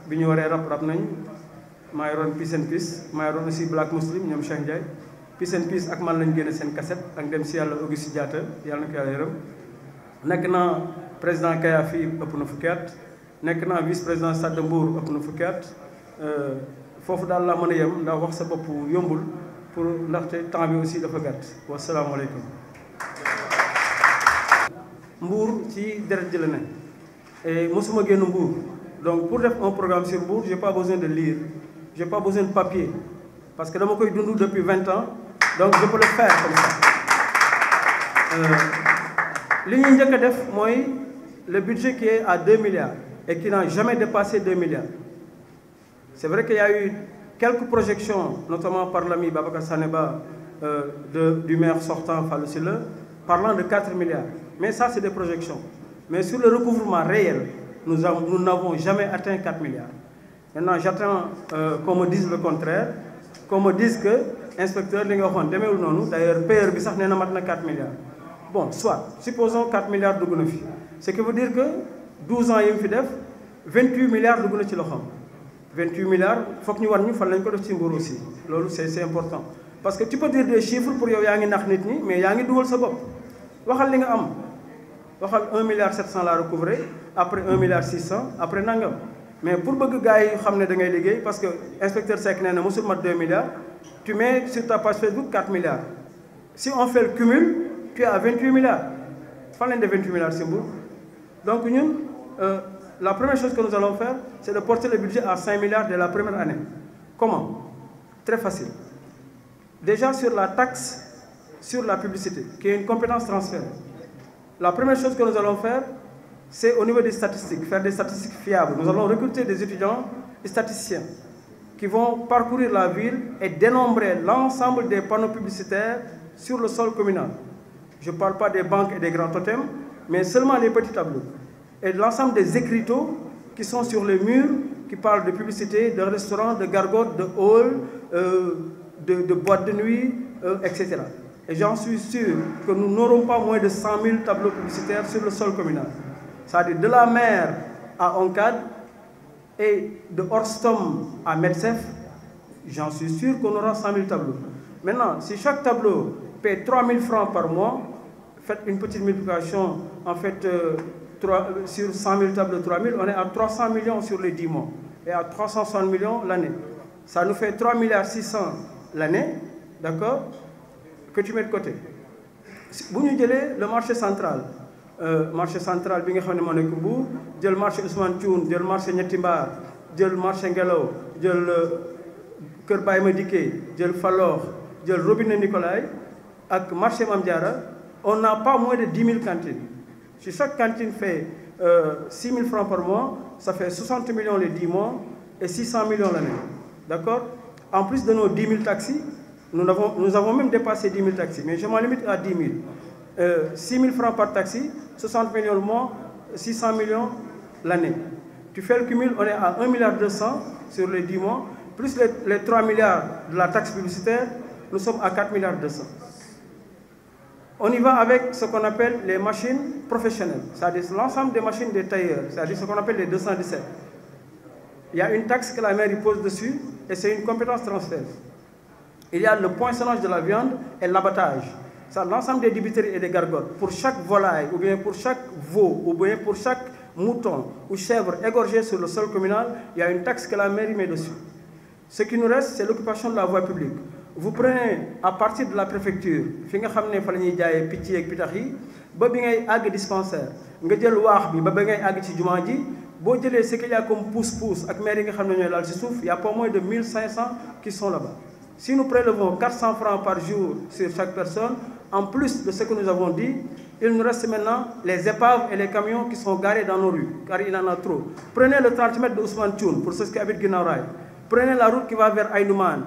bi ñu waree rap nañ maa yoroon Peace and Peace maa yoroon aussi Black Muslim ñoom Cheikh Ndiaye Peace and Peace ak man lañ génne seen cassette ak dem si yàlla Auguste Diatta yàlla na ko yàlla yërëm nekk naa président Kaya fii ëpp na fukki at nekk naa vice président Stade de Mbour ëpp na fukki at foofu daal laa mën a yem ndax wax sa bopp yombul pour ndaxte temps bi aussi dafa gàtt wasalaamaaleykum. Mbour ci deret ji la ne et mosuma génn Mbour donc pour def un programme sur Mbour j'ai pas besoin de lire j'ai pas besoin de papier parce que dama koy dund depuis 20 ans donc je peux le faire comme ça. li ñuy njëkk a def mooy le budget qui est à 2 milliards et qui n'a jamais dépassé 2 milliards. C'est vrai qu'il y a eu quelques projections, notamment par l'ami Babacar Saneba du maire sortant Fallou Sylla, parlant de 4 milliards. Mais ça, c'est des projections. Mais sur le recouvrement réel, nous n'avons jamais atteint 4 milliards. Maintenant, j'attends qu'on me dise le contraire, qu'on me dise que l'inspecteur, d'ailleurs, payeur, il y a 4 milliards. Bon, soit, supposons 4 milliards de bénéfices. Ce qui veut dire que 12 ans, il y a 28 milliards de bénéfices. 28 milliards, il faut que nous ayons aussi. C'est important. Parce que tu peux dire des chiffres pour que tu aies mais il y a des choses. Tu as 1 milliard 700 la recouvrer, après 1 milliard 600, après nangam. Mais pour que les gens sachent parce que l'inspecteur Seck n'a pas 2 milliards, tu mets sur ta page Facebook 4 milliards. Si on fait le cumul, tu es à 28 milliards. Il faut de 28 milliards, c'est beau. Donc, nous, la première chose que nous allons faire, c'est de porter le budget à 5 milliards dès la première année. Comment? Très facile. Déjà sur la taxe sur la publicité, qui est une compétence transférée. La première chose que nous allons faire, c'est au niveau des statistiques, faire des statistiques fiables. Nous allons recruter des étudiants et statisticiens qui vont parcourir la ville et dénombrer l'ensemble des panneaux publicitaires sur le sol communal. Je ne parle pas des banques et des grands totems, mais seulement les petits tableaux. Et l'ensemble des écriteaux qui sont sur les murs, qui parlent de publicité, de restaurants, de gargotes, de halls, de boîtes de nuit, etc. Et j'en suis sûr que nous n'aurons pas moins de 100 000 tableaux publicitaires sur le sol communal. C'est-à-dire de la mer à Oncad et de Orstom à Medsef, j'en suis sûr qu'on aura 100 000 tableaux. Maintenant, si chaque tableau paie 3 000 francs par mois, faites une petite multiplication, en fait, sur 100 000 tableaux, 3 000, on est à 300 millions sur les 10 mois et à 360 millions l'année. Ça nous fait 3 milliards 600 l'année, d'accord, que tu mets de côté. Si vous nous dites le marché central, le marché Ousmane Thioune, le marché Nyetimbar, le marché Ngelo, le Kër Baye Madické, le Falor, le Robinet Nicolai, avec le marché Mamdiara, on n'a pas moins de 10 000 cantines. Si chaque cantine fait 6 000 francs par mois, ça fait 60 millions les 10 mois et 600 millions l'année. D'accord? En plus de nos 10 000 taxis, nous avons même dépassé 10 000 taxis, mais je m'en limite à 10 000. 6 000 francs par taxi, 60 millions le mois, 600 millions l'année. Tu fais le cumul, on est à 1 milliard 200 sur les 10 mois, plus les 3 milliards de la taxe publicitaire, nous sommes à 4 milliards 200. On y va avec ce qu'on appelle les machines professionnelles, c'est-à-dire l'ensemble des machines des tailleurs, c'est-à-dire ce qu'on appelle les 217. Il y a une taxe que la mairie pose dessus et c'est une compétence transfert. Il y a le poinçonnage de la viande et l'abattage. C'est l'ensemble des débiteries et des gargotes. Pour chaque volaille, ou bien pour chaque veau, ou bien pour chaque mouton ou chèvre égorgé sur le sol communal, il y a une taxe que la mairie met dessus. Ce qui nous reste, c'est l'occupation de la voie publique. Vous prenez à partir de la préfecture, fi nga xamné fa lañuy jaayé picc ak pitax yi ba bi ngay ag dispensaire nga jël waax bi ba ngay ag ci jumaa ji bo jëlé ce qu'il y a comme pousse-pousse ak maire yi nga xamné ñoy dal ci souf, il y a pas moins de 1500 qui sont là-bas. Si nous prélevons 400 francs par jour sur chaque personne, en plus de ce que nous avons dit, il nous reste maintenant les épaves et les camions qui sont garés dans nos rues, car il en a trop. Prenez le 30 mètres de Ousmane Thioune pour ceux qui habitent Guinaw Rail. Prenez la route qui va vers Aïnoumane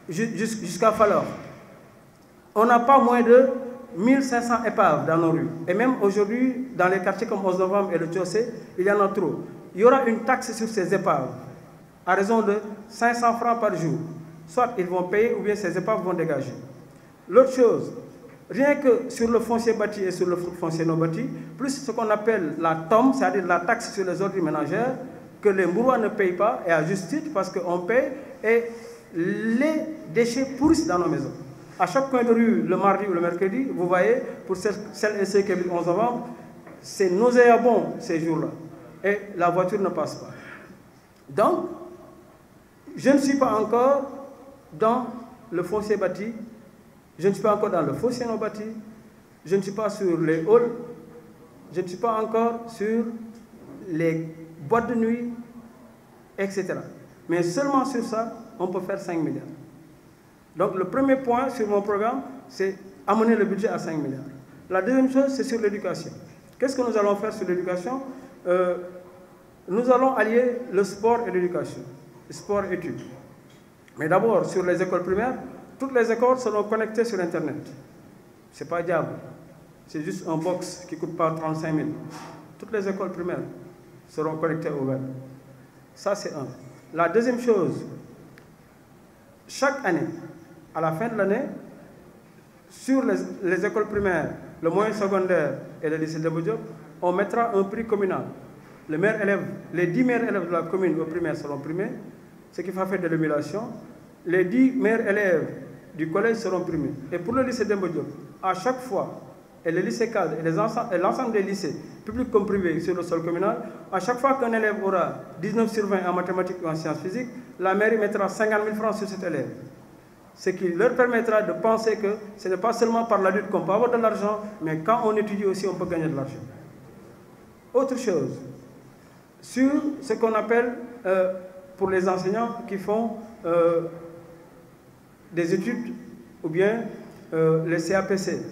jusqu'à Falor. On n'a pas moins de 1500 épaves dans nos rues. Et même aujourd'hui, dans les quartiers comme 11 novembre et le Tiossé, il y en a trop. Il y aura une taxe sur ces épaves à raison de 500 francs par jour. Soit ils vont payer ou bien ces épaves vont dégager. L'autre chose, rien que sur le foncier bâti et sur le foncier non bâti, plus ce qu'on appelle la TOM, c'est-à-dire la taxe sur les ordures ménagères, que les Mbourois ne payent pas, et à juste titre, parce qu'on paye, et les déchets pourrissent dans nos maisons. À chaque coin de rue, le mardi ou le mercredi, vous voyez, pour celles et ceux qui habitent 11 novembre, c'est nauséabond ces jours-là. Et la voiture ne passe pas. Donc, je ne suis pas encore dans le foncier bâti, je ne suis pas encore dans le foncier non bâti, je ne suis pas sur les halls, je ne suis pas encore sur les boîtes de nuit, etc. Mais seulement sur ça, on peut faire 5 milliards. Donc le premier point sur mon programme, c'est amener le budget à 5 milliards. La deuxième chose, c'est sur l'éducation. Qu'est-ce que nous allons faire sur l'éducation? Nous allons allier le sport et l'éducation, sport-études. Mais d'abord, sur les écoles primaires, toutes les écoles seront connectées sur Internet. Ce n'est pas diable, c'est juste un box qui ne coûte pas 35 000. Toutes les écoles primaires seront connectées au web. Ça, c'est un. La deuxième chose, chaque année, à la fin de l'année, sur les écoles primaires, le moyen secondaire et le lycée Demba Diop, on mettra un prix communal. Les meilleurs élèves, les 10 meilleurs élèves de la commune au primaire seront primés, ce qui va faire de l'émulation. Les 10 meilleurs élèves du collège seront primés. Et pour le lycée Demba Diop, à chaque fois, et le lycée cadre et l'ensemble des lycées, publics comme privés sur le sol communal, à chaque fois qu'un élève aura 19 sur 20 en mathématiques ou en sciences physiques, la mairie mettra 50 000 francs sur cet élève. Ce qui leur permettra de penser que ce n'est pas seulement par la lutte qu'on peut avoir de l'argent, mais quand on étudie aussi, on peut gagner de l'argent. Autre chose, sur ce qu'on appelle, pour les enseignants qui font des études ou bien les CAPC,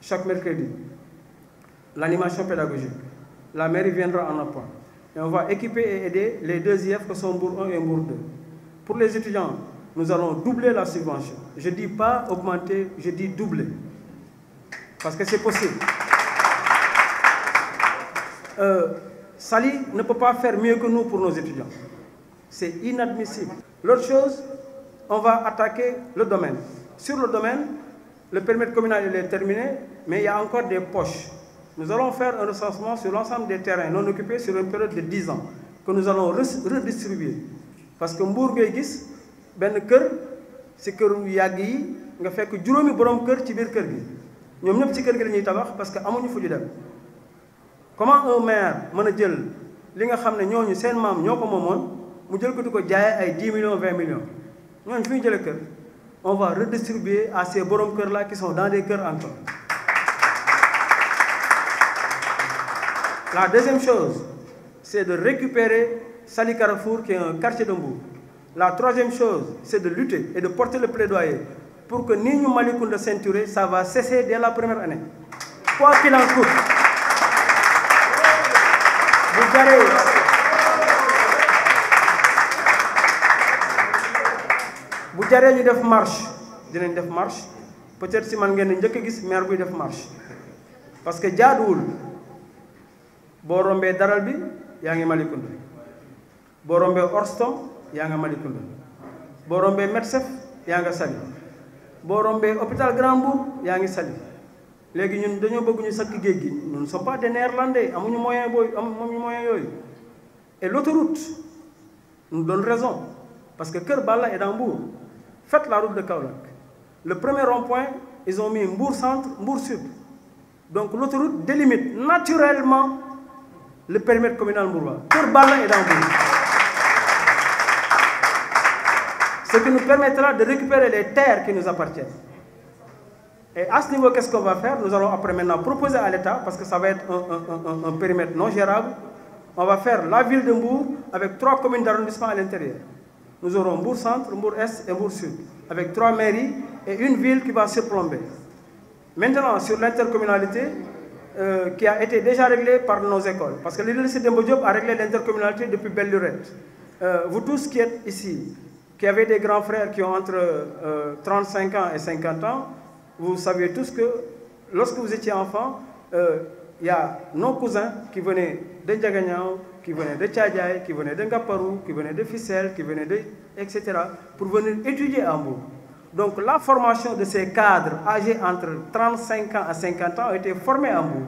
chaque mercredi, l'animation pédagogique. La mairie viendra en appoint. Et on va équiper et aider les deux IF que sont Mbour 1 et Mbour 2. Pour les étudiants, nous allons doubler la subvention. Je ne dis pas augmenter, je dis doubler. Parce que c'est possible. Sali ne peut pas faire mieux que nous pour nos étudiants. C'est inadmissible. L'autre chose, on va attaquer le domaine. Sur le domaine, le périmètre communal il est terminé, mais il y a encore des poches. Nous allons faire un recensement sur l'ensemble des terrains non occupés sur une période de 10 ans, que nous allons redistribuer. Parce que Mbour ngay gis benn kër ci kër yàgg yi nga fekk juróomi borom kër ci biir kër gi ñoom ñëpp ci kër gi la ñuy tabax parce que amuñu fu ñu dem. Comment un maire mën a jël li nga xam ne ñooñu seen maam ñoo ko moomoon mu jël ko di ko jaayee ay 10 millions 20 millions ñooñu fi ñu jëlee kër? On va redistribuer à ces borom kër là qui sont dans des kër encore. La deuxième chose, c'est de récupérer Sali Carrefour qui est un quartier de Mbour. La troisième chose, c'est de lutter et de porter le plaidoyer pour que Nignou Malikounda ceinturé, ça va cesser dès la première année. Quoi qu'il en coûte. Vous jaree ñu def marche, dinañ def marche. Peut-être si man ngeen njëkk gis maire buy def marche. Parce que jaaduwul boo rombee daral bi yaa ngi Malikounda. Boo rombee Orston yaa nga Malikounda. Boo rombee Metsef yaa nga Saly. Boo rombee hôpital Grand Mbour yaa ngi Saly. Léegi ñun dañoo bëgg ñu sakk géej gi. Nous ne sommes pas des Néerlandais, amuñu moyen yooyu. Et l'autoroute nous donne raison. Parce que Kër Balla est dans Mbour. Faites la route de Kaolack. Le premier rond-point, ils ont mis Mbour Centre, Mbour Sud. Donc l'autoroute délimite naturellement le périmètre communal mbourois. Kër Balla est dans Mbour. Ce qui nous permettra de récupérer les terres qui nous appartiennent. Et à ce niveau, qu'est-ce qu'on va faire? Nous allons après maintenant proposer à l'État, parce que ça va être un périmètre non gérable, on va faire la ville de Mbour avec 3 communes d'arrondissement à l'intérieur. Nous aurons Mbour Centre, Mbour Est et Mbour Sud, avec 3 mairies et une ville qui va surplomber. Maintenant, sur l'intercommunalité, qui a été déjà réglée par nos écoles, parce que le lycée Demba Diop a réglé l'intercommunalité depuis belle lurette. Vous tous qui êtes ici, qui avez des grands frères qui ont entre 35 ans et 50 ans, vous savez tous que lorsque vous étiez enfant, il y a nos cousins qui venaient de Ndiaganiao, qui venaient de Tchadjaï, qui venaient de Ngaparou, qui venaient de Fissel, qui venaient de... etc. pour venir étudier à Mbour. Donc la formation de ces cadres âgés entre 35 ans à 50 ans a été formée à Mbour,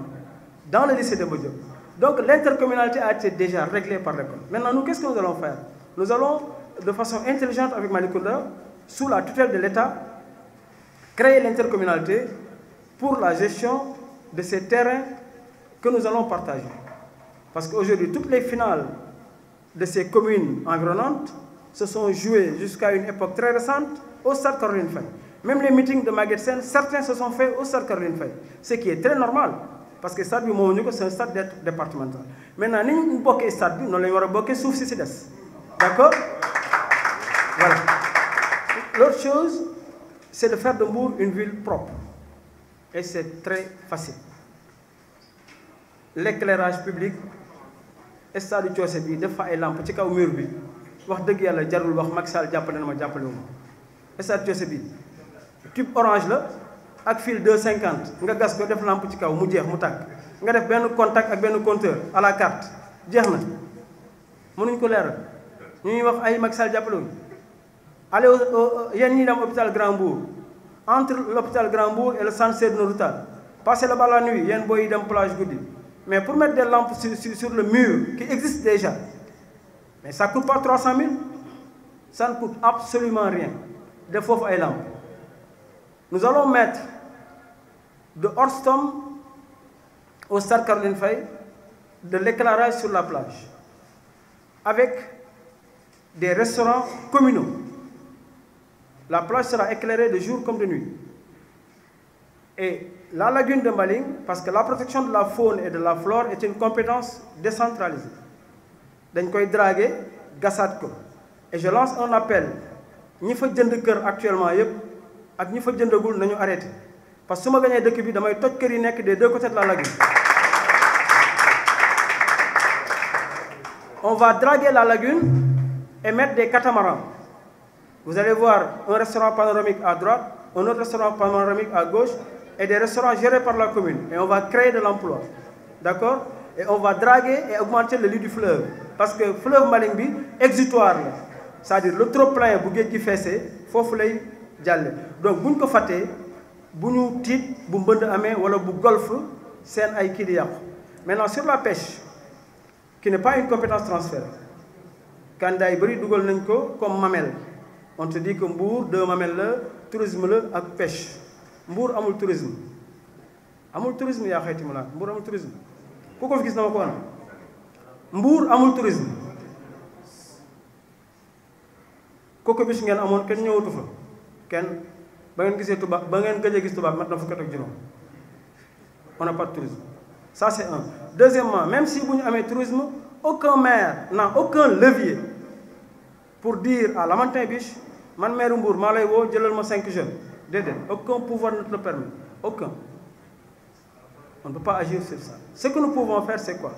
dans le lycée de Demba Diop. Donc l'intercommunalité a été déjà réglée par l'école. Maintenant, nous, qu'est-ce que nous allons faire? Nous allons, de façon intelligente avec Malicounda, sous la tutelle de l'État, créer l'intercommunalité pour la gestion de ces terrains que nous allons partager. Parce qu'aujourd'hui, toutes les finales de ces communes environnantes se sont jouées jusqu'à une époque très récente au stade Caroline Faye. Même les meetings de Maguette Sène, certains se sont faits au stade Caroline Faye. Ce qui est très normal, parce que le stade c'est un stade départemental. Maintenant, nous avons un stade, nous avons un sauf si c'est d'accord? Voilà. L'autre chose, c'est de faire de Mbour une ville propre. Et c'est très facile. L'éclairage public, le stade de Tchosé, il y a des lampes qui sont au mur. Wax deug yalla jarul wax Macky Sall jappale na ma jappale wu stade Tchosé bi tube orange la ak fil 250 nga gas ko def lampe ci kaw mu jeex mu tak nga def ben contact ak ben compteur à la carte jeex na mënuñ ko leral ñuy wax ay Macky Sall jappale wu allez yeen ñi dem hôpital Grand-Bourg entre l'hôpital Grand-Bourg et le centre Seydou Nourou Tall passez là-bas la nuit yeen boy dem plage goudi mais pour mettre des lampes sur le mur qui existe déjà. Mais ça ne coûte pas 300 000. Ça ne coûte absolument rien. De faux et lampes. Nous allons mettre de Orstom au stade Caroline Faye de l'éclairage sur la plage. Avec des restaurants communaux. La plage sera éclairée de jour comme de nuit. Et la lagune de Mbaling, parce que la protection de la faune et de la flore est une compétence décentralisée. Dañ koy draguer gassat ko et je lance un appel ñi fa jënd kër actuellement yépp ak ñi fa jëndagul nañu arrêter parce que suma gagné dëkk bi damay toj kër yi nekk des deux côtés de la lagune. On va draguer la lagune et mettre des catamarans. Vous allez voir un restaurant panoramique à droite, un autre restaurant panoramique à gauche et des restaurants gérés par la commune et on va créer de l'emploi. D'accord? Et on va draguer et augmenter le lit du fleuve. Parce que le fleuve Malingbi, exutoire. C'est-à-dire le trop-plein, si vous fessé, il faut lay jalle. Donc, si vous faites, si vous tit, si vous avez ou si golf, c'est un aïki. Maintenant, sur la pêche, qui n'est pas une compétence transférée, quand il y a comme mamelle, on te dit que Mbour, deux mamelles, tourisme et pêche. Mbour a le tourisme. Amul tourisme, il y a Mbour a le tourisme. Pourquoi vous avez dit Mbour amul tourisme. Koko bis ngeen amone ken ñewatu fa. Ken ba ngeen gisé tuba ba ngeen gëjé gis tuba mat na fukkat ak juroom. On n'a pas de tourisme. Ça c'est un. Deuxièmement, même si vous avez un tourisme, aucun maire n'a aucun levier pour dire à Lamantin Biche, man maire Mbour ma lay wo jëlal ma 5 jeunes. Dédé, aucun pouvoir ne te le permet. Aucun. On ne peut pas agir sur ça. Ce que nous pouvons faire, c'est quoi?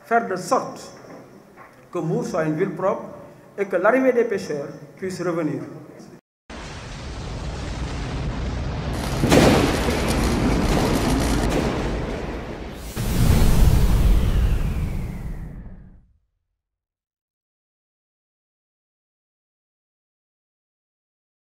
Faire de sorte que Mbour soit une ville propre et que l'arrivée des pêcheurs puisse revenir.